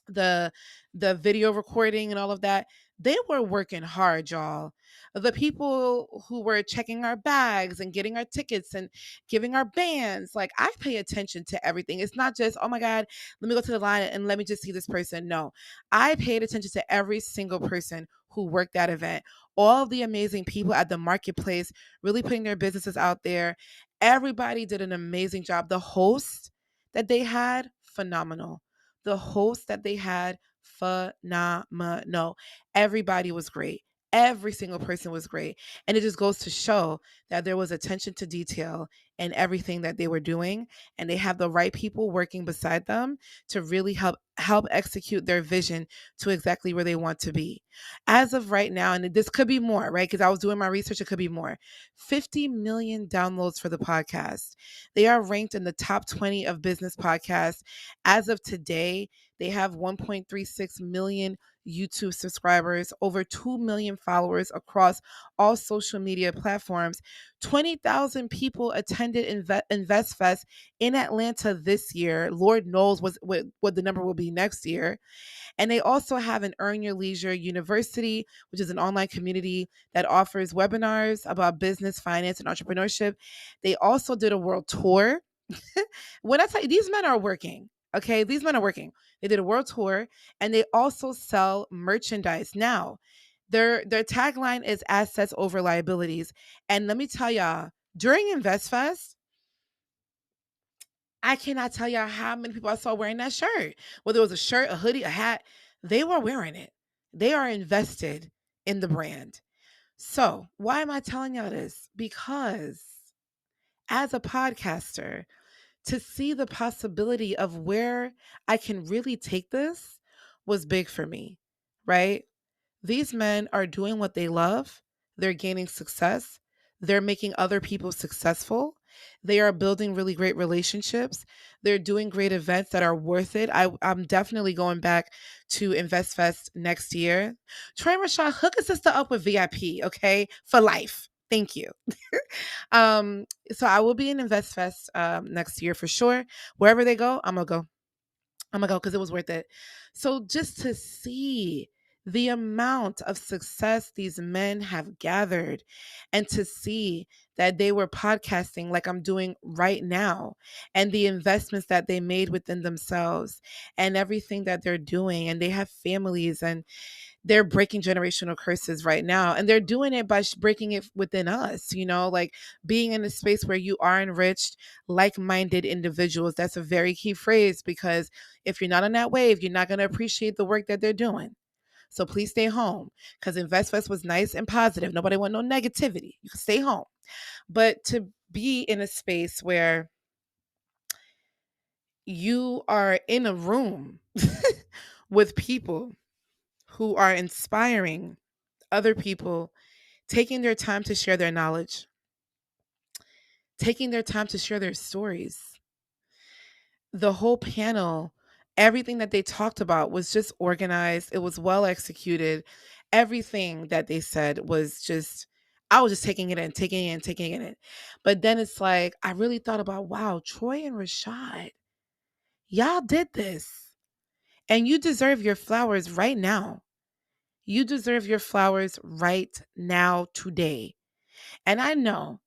Speaker 1: the video recording and all of that. They were working hard, y'all. The people who were checking our bags and getting our tickets and giving our bands, like, I pay attention to everything. It's not just, oh my god, let me go to the line and let me just see this person. No, I paid attention to every single person who worked that event, all of the amazing people at the marketplace really putting their businesses out there. Everybody did an amazing job. The host that they had, phenomenal. The host that they had, phenomenal. Everybody was great. Every single person was great. And it just goes to show that there was attention to detail in everything that they were doing. And they have the right people working beside them to really help execute their vision to exactly where they want to be. As of right now, and this could be more, right? Because I was doing my research, it could be more. 50 million downloads for the podcast. They are ranked in the top 20 of business podcasts. As of today, they have 1.36 million YouTube subscribers, over 2 million followers across all social media platforms. 20,000 people attended InvestFest in Atlanta this year. Lord knows what the number will be next year. And they also have an Earn Your Leisure University, which is an online community that offers webinars about business, finance, and entrepreneurship. They also did a world tour. When I tell you, these men are working. Okay, these men are working. They did a world tour, and they also sell merchandise. Now, their tagline is assets over liabilities. And let me tell y'all, during InvestFest, I cannot tell y'all how many people I saw wearing that shirt. Whether it was a shirt, a hoodie, a hat, they were wearing it. They are invested in the brand. So, why am I telling y'all this? Because as a podcaster, to see the possibility of where I can really take this was big for me, right? These men are doing what they love. They're gaining success. They're making other people successful. They are building really great relationships. They're doing great events that are worth it. I'm definitely going back to InvestFest next year. Troy Rashad, hook a sister up with VIP, okay? For life. Thank you. um, so I will be in InvestFest next year for sure. Wherever they go, I'm gonna go. I'm gonna go because it was worth it. So just to see the amount of success these men have gathered, and to see that they were podcasting like I'm doing right now, and the investments that they made within themselves and everything that they're doing, and they have families, and they're breaking generational curses right now, and they're doing it by breaking it within us, like being in a space where you are enriched, like-minded individuals. That's a very key phrase, because if you're not on that wave, you're not going to appreciate the work that they're doing. So please stay home, because InvestFest was nice and positive. Nobody want no negativity. You can stay home. But to be in a space where you are in a room with people who are inspiring other people, taking their time to share their knowledge, taking their time to share their stories. The whole panel, everything that they talked about was just organized. It was well executed. Everything that they said was just, I was just taking it in, taking it in, taking it in. But then it's like, I really thought about, wow, Troy and Rashad, y'all did this. And you deserve your flowers right now. You deserve your flowers right now, today. And I know,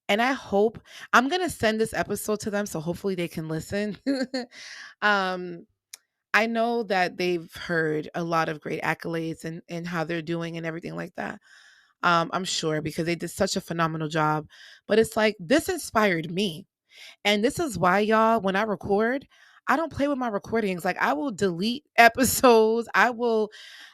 Speaker 1: and I hope, I'm going to send this episode to them, so hopefully they can listen. um, I know that they've heard a lot of great accolades and how they're doing and everything like that. I'm sure, because they did such a phenomenal job. But it's like, this inspired me. And this is why, y'all, when I record, I don't play with my recordings. Like, I will delete episodes. I will,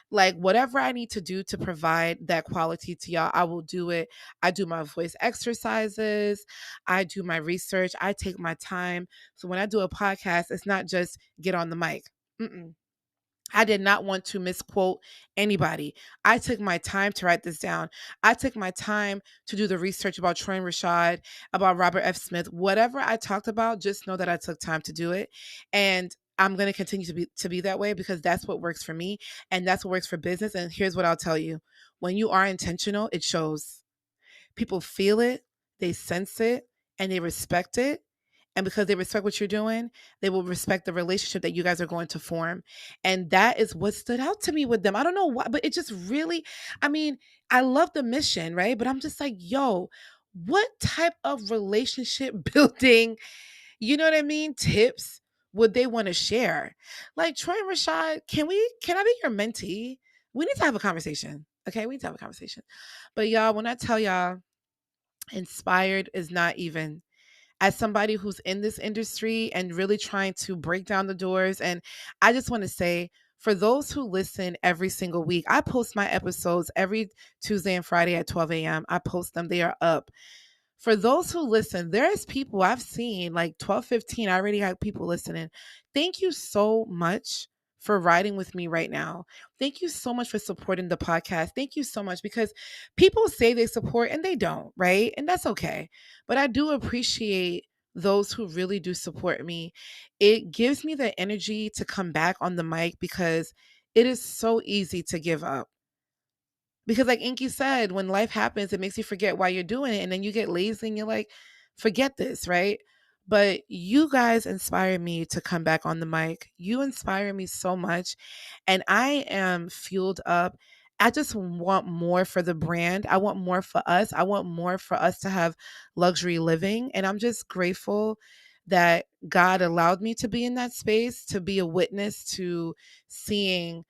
Speaker 1: like, whatever I need to do to provide that quality to y'all, I will do it. I do my voice exercises. I do my research. I take my time. So when I do a podcast, it's not just get on the mic. Mm-mm. I did not want to misquote anybody. I took my time to write this down. I took my time to do the research about Troy and Rashad, about Robert F. Smith. Whatever I talked about, just know that I took time to do it. And I'm going to continue to be that way, because that's what works for me and that's what works for business. And here's what I'll tell you. When you are intentional, it shows. People feel it, they sense it, and they respect it. And because they respect what you're doing, they will respect the relationship that you guys are going to form. And that is what stood out to me with them. I don't know why, but it just really, I mean, I love the mission, right? But I'm just like, yo, what type of relationship building, you know what I mean, tips would they want to share? Like, Troy and Rashad, can I be your mentee? We need to have a conversation. Okay, we need to have a conversation. But y'all, when I tell y'all, inspired is not even, as somebody who's in this industry and really trying to break down the doors. And I just want to say, for those who listen every single week, I post my episodes every Tuesday and Friday at 12 a.m. I post them, they are up. For those who listen, there's people I've seen like 12:15. I already have people listening. Thank you so much for riding with me right now. Thank you so much for supporting the podcast. Thank you so much, because people say they support and they don't, right? And that's okay. But I do appreciate those who really do support me. It gives me the energy to come back on the mic, because it is so easy to give up. Because like Inky said, when life happens, it makes you forget why you're doing it. And then you get lazy and you're like, forget this, right? But you guys inspire me to come back on the mic. You inspire me so much. And I am fueled up. I just want more for the brand. I want more for us. I want more for us to have luxury living. And I'm just grateful that God allowed me to be in that space, to be a witness to seeing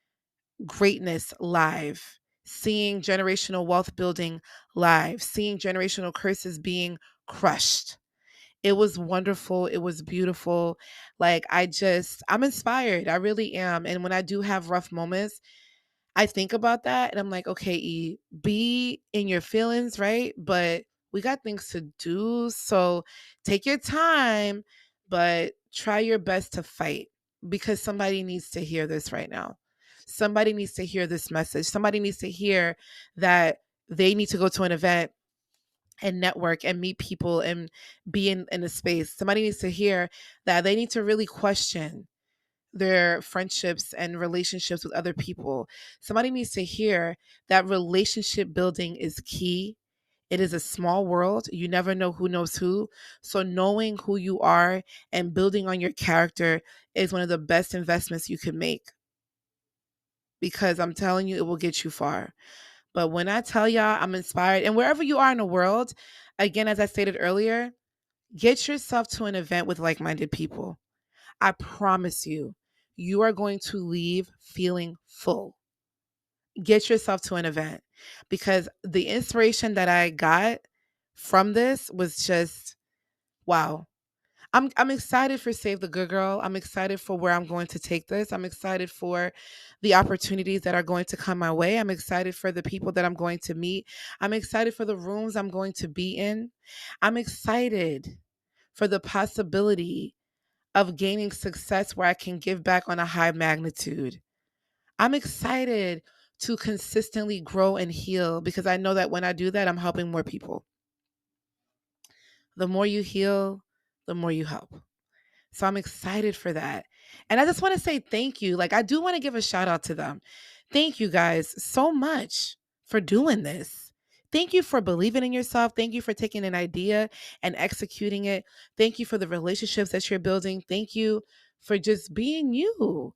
Speaker 1: greatness live, seeing generational wealth building live, seeing generational curses being crushed. It was wonderful. It was beautiful. Like, I'm inspired. I really am. And when I do have rough moments, I think about that and I'm like, okay, E, be in your feelings, right? But we got things to do. So take your time, but try your best to fight, because somebody needs to hear this right now. Somebody needs to hear this message. Somebody needs to hear that they need to go to an event and network and meet people and be in a space. Somebody needs to hear that they need to really question their friendships and relationships with other people. Somebody needs to hear that relationship building is key. It is a small world. You never know who knows who. So knowing who you are and building on your character is one of the best investments you can make, because I'm telling you, it will get you far. But when I tell y'all I'm inspired, and wherever you are in the world, again, as I stated earlier, get yourself to an event with like-minded people. I promise you, you are going to leave feeling full. get yourself to an event, because the inspiration that I got from this was just wow. I'm excited for Save the Good Girl. I'm excited for where I'm going to take this. I'm excited for the opportunities that are going to come my way. I'm excited for the people that I'm going to meet. I'm excited for the rooms I'm going to be in. I'm excited for the possibility of gaining success where I can give back on a high magnitude. I'm excited to consistently grow and heal, because I know that when I do that, I'm helping more people. The more you heal, the more you help. So I'm excited for that. And I just want to say thank you. Like, I do want to give a shout out to them. Thank you guys so much for doing this. Thank you for believing in yourself. Thank you for taking an idea and executing it. Thank you for the relationships that you're building. Thank you for just being you.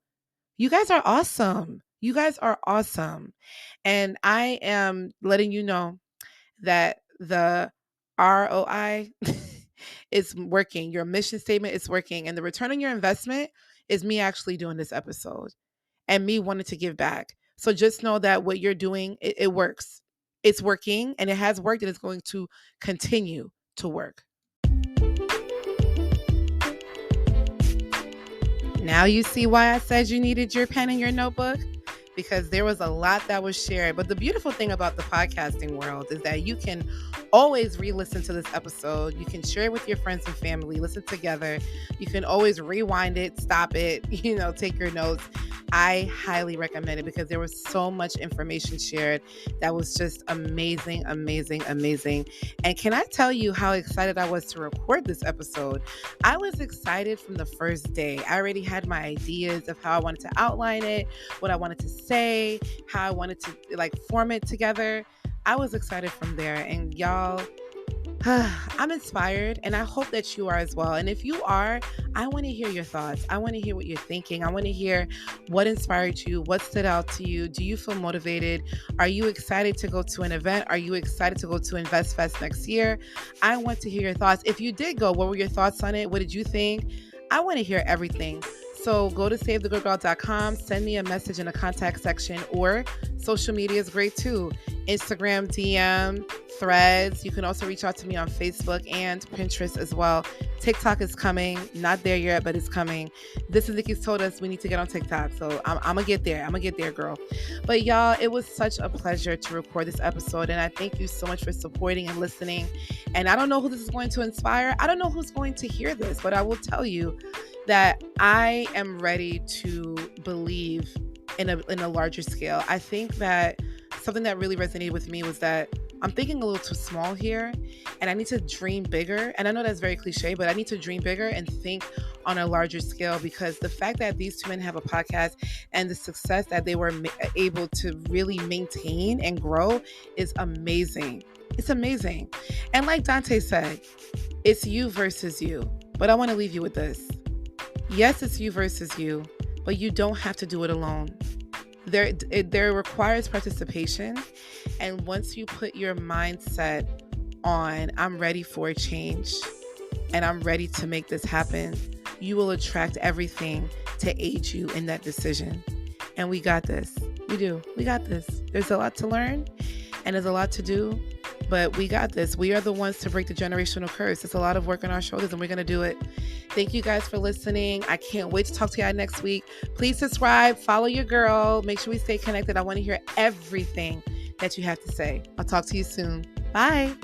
Speaker 1: You guys are awesome. You guys are awesome. And I am letting you know that the ROI is working. Your mission statement is working. And the return on your investment is me actually doing this episode and me wanting to give back. So just know that what you're doing, it works. It's working, and it has worked, and it's going to continue to work. Now you see why I said you needed your pen and your notebook, because there was a lot that was shared. But the beautiful thing about the podcasting world is that you can always re-listen to this episode. You can share it with your friends and family, listen together. You can always rewind it, stop it, take your notes. I highly recommend it, because there was so much information shared that was just amazing, amazing, amazing. And can I tell you how excited I was to record this episode? I was excited from the first day. I already had my ideas of how I wanted to outline it, what I wanted to say, how I wanted to form it together. I was excited from there, and y'all, I'm inspired, and I hope that you are as well. And if you are, I want to hear your thoughts. I want to hear what you're thinking. I want to hear what inspired you, what stood out to you. Do you feel motivated? Are you excited to go to an event? Are you excited to go to InvestFest next year? I want to hear your thoughts. If you did go, what were your thoughts on it? What did you think? I want to hear everything. So go to SaveTheGoodGirl.com, send me a message in the contact section, or social media is great too. Instagram, DM, Threads. You can also reach out to me on Facebook and Pinterest as well. TikTok is coming. Not there yet, but it's coming. This is Nikki's told us we need to get on TikTok. So I'm going to get there. I'm going to get there, girl. But y'all, it was such a pleasure to record this episode. And I thank you so much for supporting and listening. And I don't know who this is going to inspire. I don't know who's going to hear this, but I will tell you that I am ready to believe in a larger scale. I think that something that really resonated with me was that I'm thinking a little too small here, and I need to dream bigger. And I know that's very cliche, but I need to dream bigger and think on a larger scale, because the fact that these two men have a podcast and the success that they were able to really maintain and grow is amazing. It's amazing. And like Dante said, it's you versus you. But I want to leave you with this. Yes, it's you versus you, but you don't have to do it alone. There requires participation. And once you put your mindset on, I'm ready for a change and I'm ready to make this happen, you will attract everything to aid you in that decision. And we got this. We do. We got this. There's a lot to learn and there's a lot to do, but we got this. We are the ones to break the generational curse. It's a lot of work on our shoulders, and we're going to do it. Thank you guys for listening. I can't wait to talk to you guys next week. Please subscribe, follow your girl. Make sure we stay connected. I want to hear everything that you have to say. I'll talk to you soon. Bye.